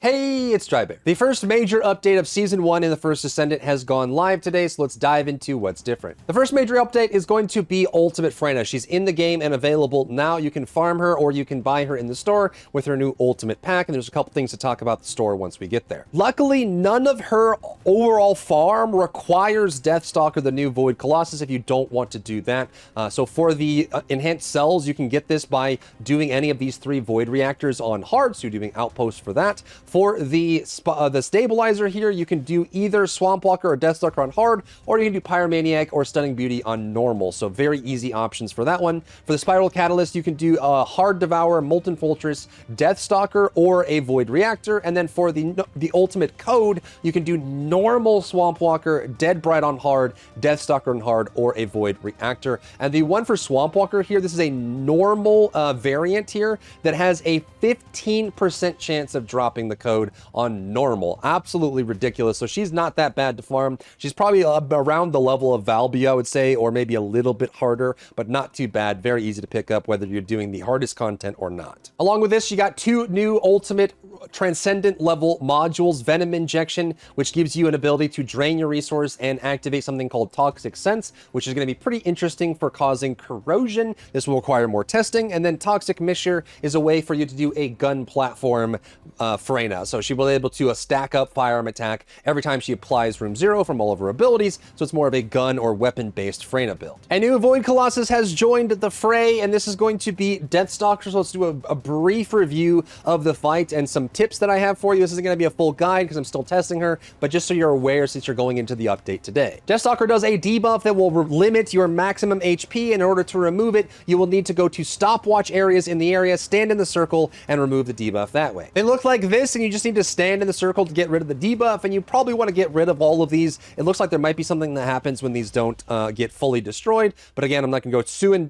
Hey, it's Drybear. The first major update of Season 1 in the First Descendant has gone live today, so let's dive into what's different. The first major update is going to be Ultimate Freyna. She's in the game and available now. You can farm her or you can buy her in the store with her new Ultimate Pack, and there's a couple things to talk about the store once we get there. Luckily, none of her overall farm requires Deathstalker, the new Void Colossus, if you don't want to do that. So for the enhanced cells, you can get this by doing any of these 3 Void Reactors on hard, so you're doing Outposts for that. For the stabilizer here, you can do either Swampwalker or Deathstalker on hard, or you can do Pyromaniac or Stunning Beauty on normal. So very easy options for that one. For the Spiral Catalyst, you can do Hard Devourer, Molten Fortress, Deathstalker, or a Void Reactor. And then for the ultimate code, you can do normal Swampwalker, Dead Bright on hard, Deathstalker on hard, or a Void Reactor. And the one for Swampwalker here, this is a normal variant here that has a 15% chance of dropping the code on normal. Absolutely ridiculous. So she's not that bad to farm. She's probably around the level of Valby, I would say, or maybe a little bit harder, but not too bad. Very easy to pick up whether you're doing the hardest content or not. Along with this, you got 2 new ultimate transcendent level modules. Venom Injection, which gives you an ability to drain your resource and activate something called Toxic Sense, which is going to be pretty interesting for causing corrosion. This will require more testing. And then Toxic Mixture is a way for you to do a gun platform Freyna. So she will be able to stack up firearm attack every time she applies Room 0 from all of her abilities, so it's more of a gun or weapon-based Freyna build. A new Void Colossus has joined the fray, and this is going to be Deathstalker, so let's do a brief review of the fight and some tips that I have for you. This isn't going to be a full guide because I'm still testing her, but just so you're aware since you're going into the update today. Deathstalker does a debuff that will limit your maximum HP. In order to remove it, you will need to go to stopwatch areas in the area, stand in the circle, and remove the debuff that way. They look like this, and you just need to stand in the circle to get rid of the debuff, and you probably want to get rid of all of these. It looks like there might be something that happens when these don't get fully destroyed, but again, I'm not going to go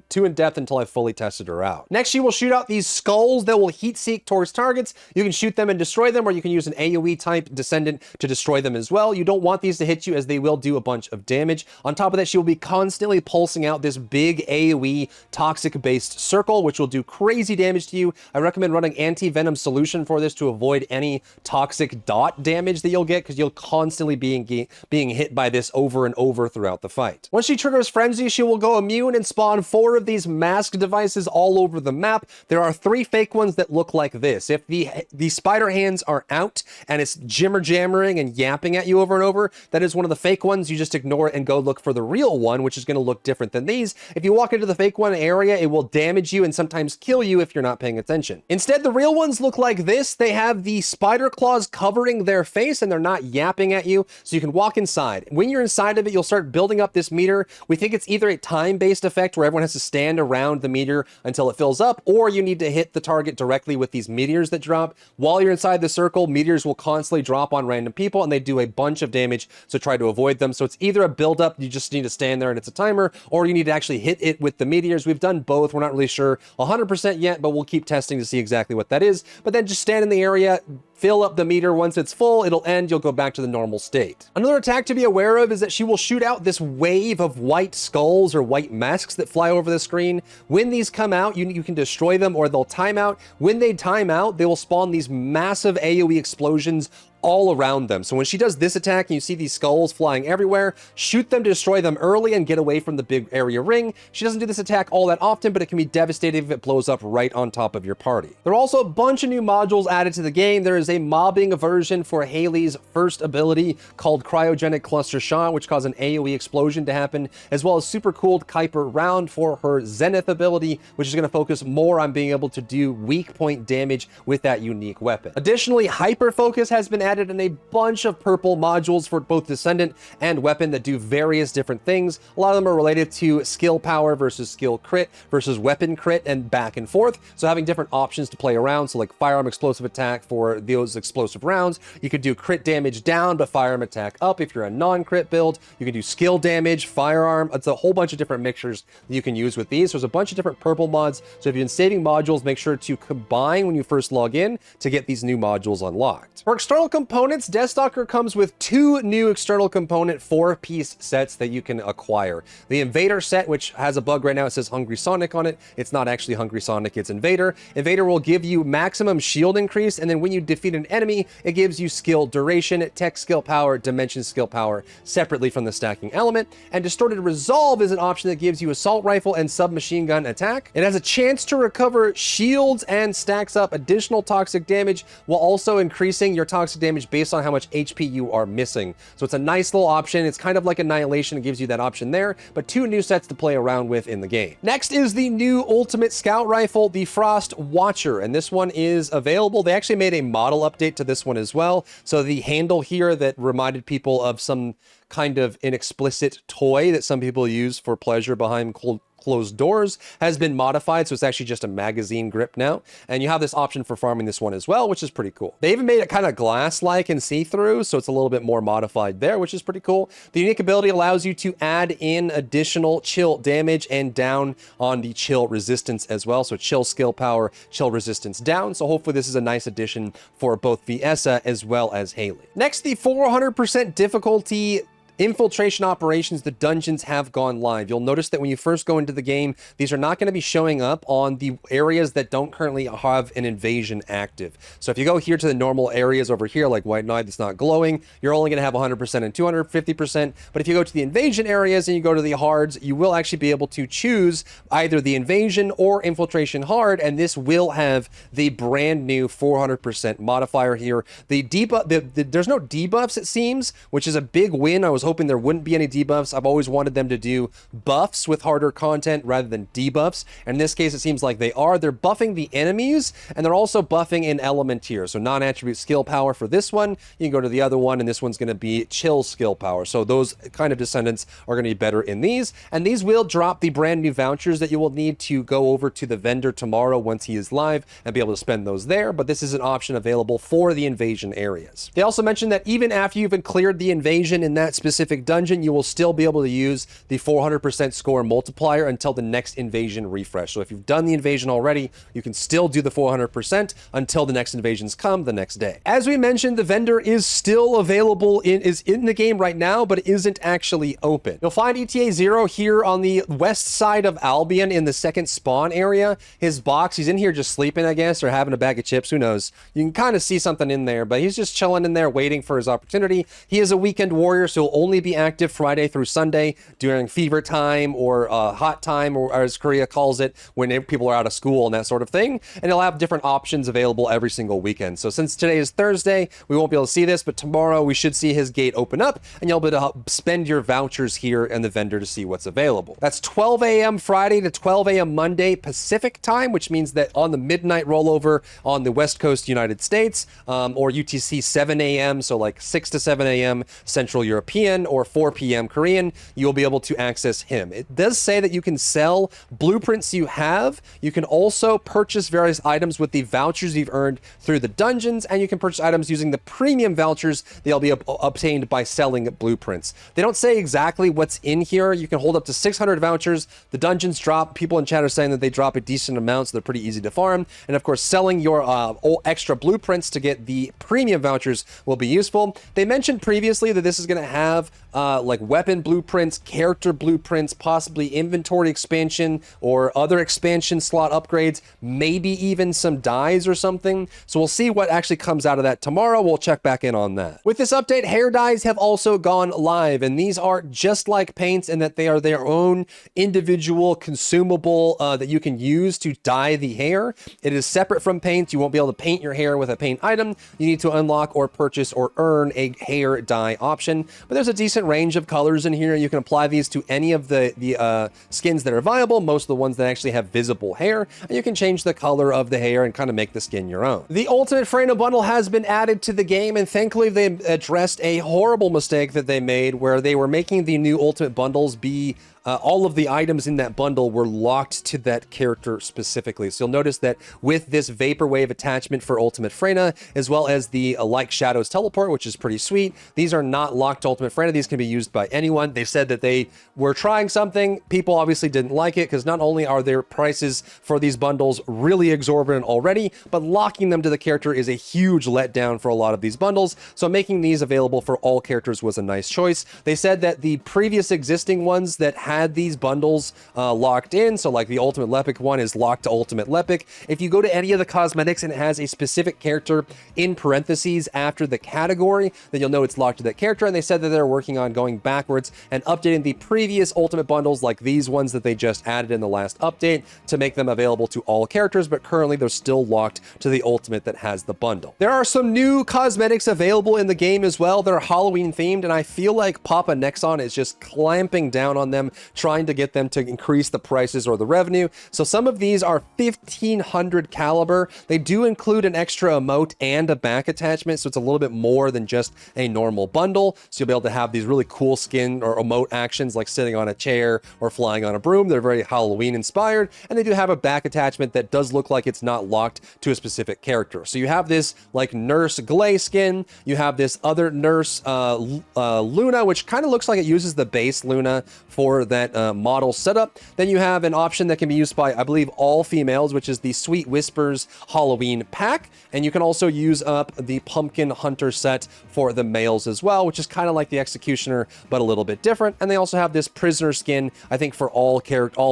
too in depth until I've fully tested her out. Next, she will shoot out these skulls that will heat seek towards targets. You can shoot them and destroy them, or you can use an AoE type Descendant to destroy them as well. You don't want these to hit you as they will do a bunch of damage. On top of that, she will be constantly pulsing out this big AoE toxic-based circle, which will do crazy damage to you. I recommend running anti-venom solution for this to avoid any toxic dot damage that you'll get, because you'll constantly being hit by this over and over throughout the fight. Once she triggers Frenzy, she will go immune and spawn 4 of these mask devices all over the map. There are 3 fake ones that look like this. If the spider hands are out and it's jammering and yapping at you over and over, that is one of the fake ones. You just ignore it and go look for the real one, which is going to look different than these. If you walk into the fake one area, it will damage you and sometimes kill you if you're not paying attention. Instead, the real ones look like this. They have the spider claws covering their face and they're not yapping at you, so you can walk inside. When you're inside of it, you'll start building up this meter. We think it's either a time-based effect where everyone has to stand around the meter until it fills up, or you need to hit the target directly with these meteors that drop. While you're inside the circle, meteors will constantly drop on random people and they do a bunch of damage, so try to avoid them. So it's either a build-up, you just need to stand there and it's a timer, or you need to actually hit it with the meteors. We've done both. We're not really sure 100% yet, but we'll keep testing to see exactly what that is. But then just stand in the area, fill up the meter. Once it's full, it'll end. You'll go back to the normal state. Another attack to be aware of is that she will shoot out this wave of white skulls or white masks that fly over the screen. When these come out, you can destroy them or they'll time out. When they time out, they will spawn these massive AoE explosions all around them. So when she does this attack and you see these skulls flying everywhere, shoot them to destroy them early and get away from the big area ring. She doesn't do this attack all that often, but it can be devastating if it blows up right on top of your party. There are also a bunch of new modules added to the game. There is a mobbing version for Haley's first ability called Cryogenic Cluster Shot, which causes an AoE explosion to happen, as well as super cooled Kuiper Round for her Zenith ability, which is going to focus more on being able to do weak point damage with that unique weapon. Additionally, Hyper Focus has been added in a bunch of purple modules for both Descendant and Weapon that do various different things. A lot of them are related to skill power versus skill crit versus weapon crit and back and forth. So having different options to play around. So like firearm explosive attack for those explosive rounds. You could do crit damage down, but firearm attack up if you're a non-crit build. You can do skill damage, firearm. It's a whole bunch of different mixtures that you can use with these. There's a bunch of different purple mods. So if you've been saving modules, make sure to combine when you first log in to get these new modules unlocked. For external components, Deathstalker comes with 2 new external component 4-piece sets that you can acquire. The Invader set, which has a bug right now, it says Hungry Sonic on it. It's not actually Hungry Sonic, it's Invader. Invader will give you maximum shield increase, and then when you defeat defeat an enemy, it gives you skill duration, tech skill power, dimension skill power separately from the stacking element. And Distorted Resolve is an option that gives you assault rifle and submachine gun attack. It has a chance to recover shields and stacks up additional toxic damage while also increasing your toxic damage based on how much HP you are missing. So it's a nice little option. It's kind of like Annihilation. It gives you that option there, but 2 new sets to play around with in the game. Next is the new Ultimate Scout Rifle, the Frost Watcher, and this one is available. They actually made a model update to this one as well. So the handle here that reminded people of some kind of inexplicit toy that some people use for pleasure behind closed doors has been modified, so it's actually just a magazine grip now, and you have this option for farming this one as well, which is pretty cool. They even made it kind of glass-like and see-through, so it's a little bit more modified there, which is pretty cool. The unique ability allows you to add in additional chill damage and down on the chill resistance as well, so chill skill power, chill resistance down, so hopefully this is a nice addition for both Viessa as well as Haley. Next, the 400% difficulty Infiltration operations, the dungeons have gone live. You'll notice that when you first go into the game, these are not going to be showing up on the areas that don't currently have an invasion active. So if you go here to the normal areas over here, like White Knight that's not glowing, you're only going to have 100% and 250%. But if you go to the invasion areas and you go to the hards, you will actually be able to choose either the invasion or infiltration hard, and this will have the brand new 400% modifier here. The debuff, there's no debuffs, it seems, which is a big win. I was hoping there wouldn't be any debuffs. I've always wanted them to do buffs with harder content rather than debuffs. And in this case, it seems like they are. They're buffing the enemies, and they're also buffing an element here. So non-attribute skill power for this one. You can go to the other one, and this one's going to be chill skill power. So those kind of descendants are going to be better in these. And these will drop the brand new vouchers that you will need to go over to the vendor tomorrow once he is live and be able to spend those there. But this is an option available for the invasion areas. They also mentioned that even after you've cleared the invasion in that specific dungeon, you will still be able to use the 400% score multiplier until the next invasion refresh. So if you've done the invasion already, you can still do the 400% until the next invasions come the next day. As we mentioned, the vendor is still available, is in the game right now, but it isn't actually open. You'll find ETA-0 here on the west side of Albion in the second spawn area. His box, he's in here just sleeping, I guess, or having a bag of chips, who knows. You can kind of see something in there, but he's just chilling in there waiting for his opportunity. He is a weekend warrior, so he'll only be active Friday through Sunday during fever time or hot time, or as Korea calls it, when people are out of school and that sort of thing. And he'll have different options available every single weekend. So since today is Thursday, we won't be able to see this, but tomorrow we should see his gate open up, and you'll be able to spend your vouchers here in the vendor to see what's available. That's 12 a.m. Friday to 12 a.m. Monday Pacific time, which means that on the midnight rollover on the West Coast United States, or UTC 7 a.m., so like 6 to 7 a.m. Central European, or 4 p.m. Korean, you'll be able to access him. It does say that you can sell blueprints you have. You can also purchase various items with the vouchers you've earned through the dungeons, and you can purchase items using the premium vouchers they'll be obtained by selling blueprints. They don't say exactly what's in here. You can hold up to 600 vouchers. The dungeons drop. People in chat are saying that they drop a decent amount, so they're pretty easy to farm. And of course, selling your extra blueprints to get the premium vouchers will be useful. They mentioned previously that this is going to have like weapon blueprints, character blueprints, possibly inventory expansion or other expansion slot upgrades, maybe even some dyes or something. So we'll see what actually comes out of that tomorrow. We'll check back in on that. With this update, hair dyes have also gone live, and these are just like paints in that they are their own individual consumable that you can use to dye the hair. It is separate from paint. You won't be able to paint your hair with a paint item. You need to unlock or purchase or earn a hair dye option, but there's a decent range of colors in here. You can apply these to any of the skins that are viable, most of the ones that actually have visible hair, and you can change the color of the hair and kind of make the skin your own. The Ultimate Freyna bundle has been added to the game, and thankfully they addressed a horrible mistake that they made where they were making the new Ultimate bundles be all of the items in that bundle were locked to that character specifically. So you'll notice that with this Vaporwave attachment for Ultimate Freyna, as well as the Like Shadows teleport, which is pretty sweet, these are not locked to Ultimate Freyna. These can be used by anyone. They said that they were trying something. People obviously didn't like it, because not only are their prices for these bundles really exorbitant already, but locking them to the character is a huge letdown for a lot of these bundles. So making these available for all characters was a nice choice. They said that the previous existing ones that had had these bundles locked in. So like the Ultimate Lepic one is locked to Ultimate Lepic. If you go to any of the cosmetics and it has a specific character in parentheses after the category, then you'll know it's locked to that character. And they said that they're working on going backwards and updating the previous Ultimate bundles like these ones that they just added in the last update to make them available to all characters, but currently they're still locked to the Ultimate that has the bundle. There are some new cosmetics available in the game as well. They're Halloween themed, and I feel like Papa Nexon is just clamping down on them, trying to get them to increase the prices or the revenue. So some of these are 1500 caliber. They do include an extra emote and a back attachment, so it's a little bit more than just a normal bundle. So you'll be able to have these really cool skin or emote actions like sitting on a chair or flying on a broom. They're very Halloween inspired, and they do have a back attachment that does look like it's not locked to a specific character. So you have this like Nurse Glay skin, you have this other Nurse Luna, which kind of looks like it uses the base Luna for that model setup. Then you have an option that can be used by, I believe, all females, which is the Sweet Whispers Halloween pack. And you can also use up the Pumpkin Hunter set for the males as well, which is kind of like the Executioner, but a little bit different. And they also have this Prisoner skin, I think, for all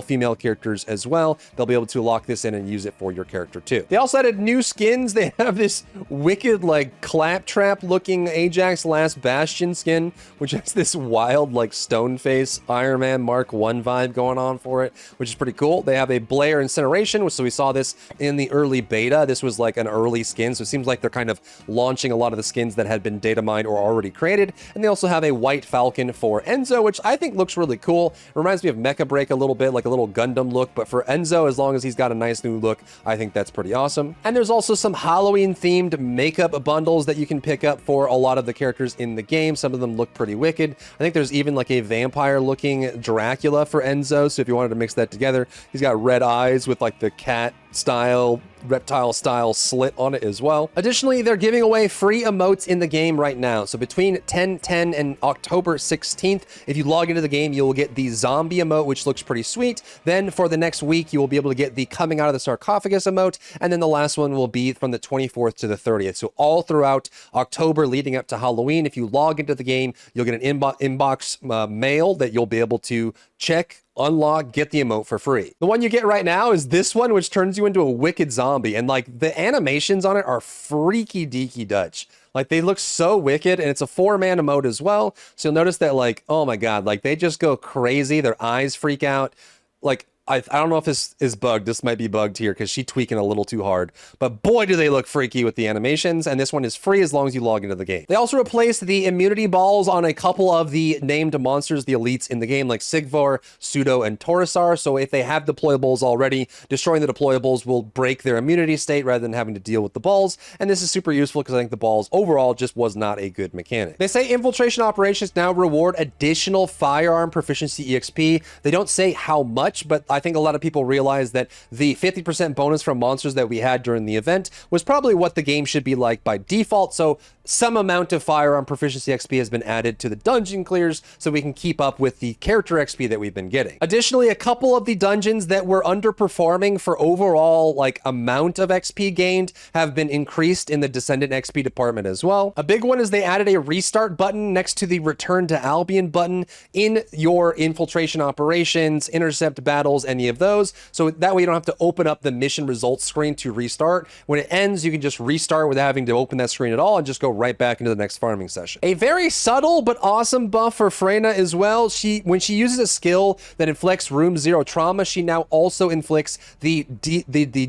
female characters as well. They'll be able to lock this in and use it for your character too. They also added new skins. They have this wicked, like, claptrap looking Ajax Last Bastion skin, which has this wild, like, stone face Iron Man Mark 1 vibe going on for it, which is pretty cool. They have a Blair Incineration, so we saw this in the early beta. This was like an early skin, so it seems like they're kind of launching a lot of the skins that had been data mined or already created. And they also have a White Falcon for Enzo, which I think looks really cool. It reminds me of Mecha Break a little bit, like a little Gundam look, but for Enzo, as long as he's got a nice new look, I think that's pretty awesome. And there's also some Halloween themed makeup bundles that you can pick up for a lot of the characters in the game. Some of them look pretty wicked. I think there's even like a vampire looking Dracula for Enzo, so if you wanted to mix that together, he's got red eyes with like the cat style, reptile style slit on it as well. Additionally, they're giving away free emotes in the game right now. So between 10/10 and October 16th, if you log into the game, you will get the zombie emote, which looks pretty sweet. Then for the next week, you will be able to get the coming out of the sarcophagus emote. And then the last one will be from the 24th to the 30th. So all throughout October leading up to Halloween, if you log into the game, you'll get an inbox mail that you'll be able to check, unlock, get the emote for free. The one you get right now is this one, which turns you into a wicked zombie. And like the animations on it are freaky deaky Dutch. Like they look so wicked, and it's a 4-man emote as well. So you'll notice that like, oh my God, like they just go crazy. Their eyes freak out. Like, I don't know if this is bugged. This might be bugged here because she's tweaking a little too hard. But boy, do they look freaky with the animations. And this one is free as long as you log into the game. They also replaced the immunity balls on a couple of the named monsters, the elites in the game, like Sigvar, Pseudo, and Torosar. So if they have deployables already, destroying the deployables will break their immunity state rather than having to deal with the balls. And this is super useful because I think the balls overall just was not a good mechanic. They say infiltration operations now reward additional firearm proficiency EXP. They don't say how much, but I think a lot of people realize that the 50% bonus from monsters that we had during the event was probably what the game should be like by default. So some amount of firearm proficiency XP has been added to the dungeon clears so we can keep up with the character XP that we've been getting. Additionally, a couple of the dungeons that were underperforming for overall like amount of XP gained have been increased in the Descendant XP department as well. A big one is they added a restart button next to the Return to Albion button in your infiltration operations, intercept battles, any of those. So that way you don't have to open up the mission results screen to restart. When it ends, you can just restart without having to open that screen at all and just go right back into the next farming session. A very subtle but awesome buff for Freyna as well. When she uses a skill that inflicts room 0 trauma, she now also inflicts the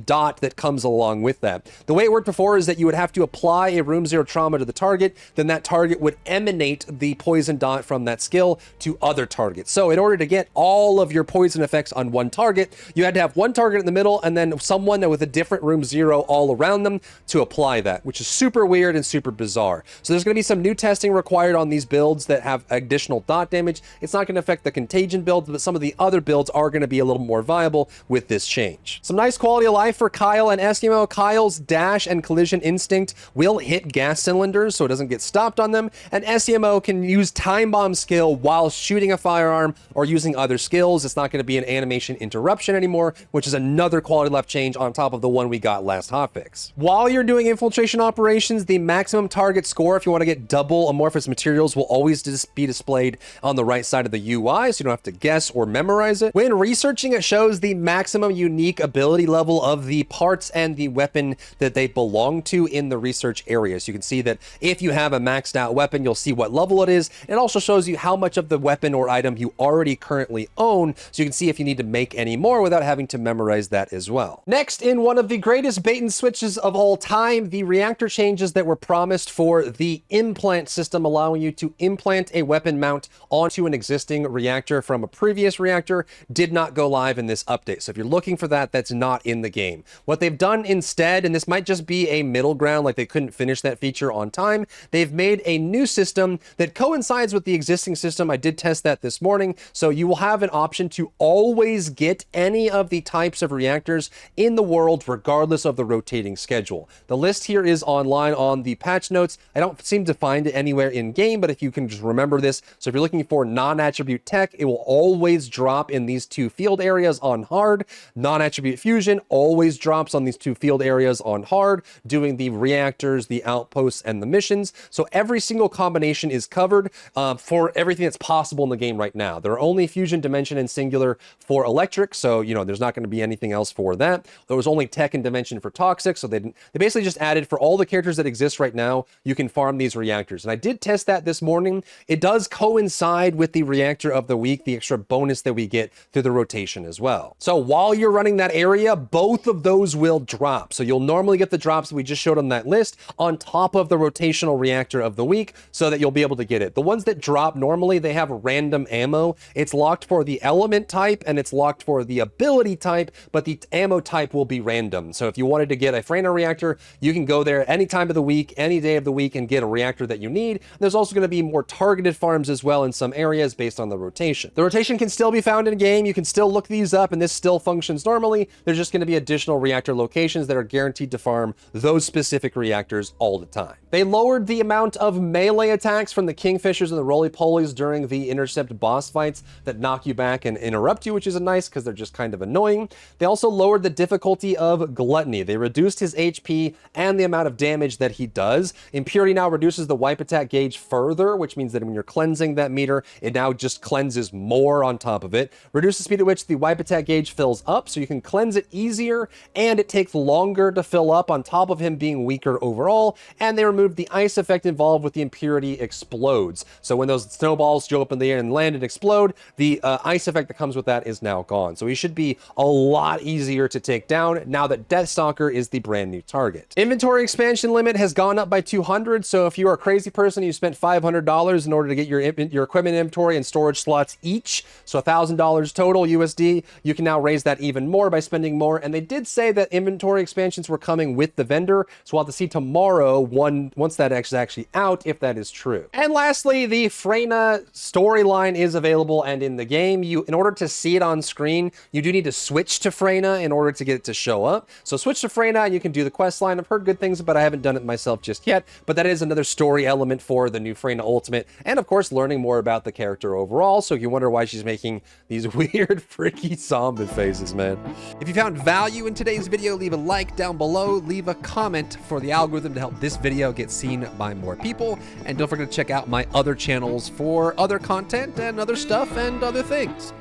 dot that comes along with that. The way it worked before is that you would have to apply a room 0 trauma to the target, then that target would emanate the poison dot from that skill to other targets. So in order to get all of your poison effects on one target, you had to have one target in the middle and then someone with a different room 0 all around them to apply that, which is super weird and super bizarre. So there's going to be some new testing required on these builds that have additional dot damage. It's not going to affect the contagion builds, but some of the other builds are going to be a little more viable with this change. Some nice quality of life for Kyle and SEMO. Kyle's dash and collision instinct will hit gas cylinders so it doesn't get stopped on them, and SEMO can use time bomb skill while shooting a firearm or using other skills. It's not going to be an animation interruption anymore, which is another quality left change on top of the one we got last hotfix. While you're doing infiltration operations, the maximum target score, if you want to get double amorphous materials, will always be displayed on the right side of the UI, so you don't have to guess or memorize it. When researching, it shows the maximum unique ability level of the parts and the weapon that they belong to in the research area. So you can see that if you have a maxed out weapon, you'll see what level it is. It also shows you how much of the weapon or item you already currently own, so you can see if you need to make any more without having to memorize that as well. Next, in one of the greatest bait and switches of all time, the reactor changes that were promised for the implant system, allowing you to implant a weapon mount onto an existing reactor from a previous reactor, did not go live in this update. So if you're looking for that, that's not in the game. What they've done instead, and this might just be a middle ground, like they couldn't finish that feature on time, they've made a new system that coincides with the existing system. I did test that this morning. So you will have an option to always get any of the types of reactors in the world, regardless of the rotating schedule. The list here is online on the patch notes. I don't seem to find it anywhere in game, but if you can just remember this. So if you're looking for non-attribute tech, it will always drop in these two field areas on hard. Non-attribute fusion always drops on these two field areas on hard, doing the reactors, the outposts, and the missions. So every single combination is covered for everything that's possible in the game right now. There are only fusion, dimension, and singular for electric, so there's not going to be anything else for that. There was only tech and dimension for toxic, so they basically just added for all the characters that exist right now, you can farm these reactors. And I did test that this morning. It does coincide with the reactor of the week, the extra bonus that we get through the rotation as well. So while you're running that area, both of those will drop. So you'll normally get the drops that we just showed on that list on top of the rotational reactor of the week, so that you'll be able to get it. The ones that drop normally, they have random ammo. It's locked for the element type and it's locked for the ability type, but the ammo type will be random. So if you wanted to get a Freyna reactor, you can go there any time of the week, any day of the week, and get a reactor that you need. There's also going to be more targeted farms as well in some areas based on the rotation. The rotation can still be found in game. You can still look these up and this still functions normally. There's just going to be additional reactor locations that are guaranteed to farm those specific reactors all the time. They lowered the amount of melee attacks from the Kingfishers and the Roly-Polies during the intercept boss fights that knock you back and interrupt you, which is nice because they're just kind of annoying. They also lowered the difficulty of Gluttony. They reduced his HP and the amount of damage that he does. Impurity now reduces the wipe attack gauge further, which means that when you're cleansing that meter, it now just cleanses more on top of it. Reduce the speed at which the wipe attack gauge fills up, so you can cleanse it easier, and it takes longer to fill up on top of him being weaker overall. And they removed the ice effect involved with the impurity explodes. So when those snowballs go up in the air and land and explode, the ice effect that comes with that is now gone. So he should be a lot easier to take down now that Stalker is the brand new target. Inventory expansion limit has gone up by 200. So if you are a crazy person, you spent $500 in order to get your equipment inventory and storage slots each, so $1,000 total USD, you can now raise that even more by spending more. And they did say that inventory expansions were coming with the vendor, so we'll have to see tomorrow once that is actually out if that is true. And lastly, the Freyna storyline is available and in the game. In order to see it on screen, you do need to switch to Freyna in order to get it to show up. So switch to Freyna and you can do the quest line. I've heard good things, but I haven't done it myself just yet. But that is another story element for the new Freyna Ultimate, and of course learning more about the character overall. So you wonder why she's making these weird freaky zombie faces, man. If you found value in today's video, leave a like down below, leave a comment for the algorithm to help this video get seen by more people, and don't forget to check out my other channels for other content and other stuff and other things.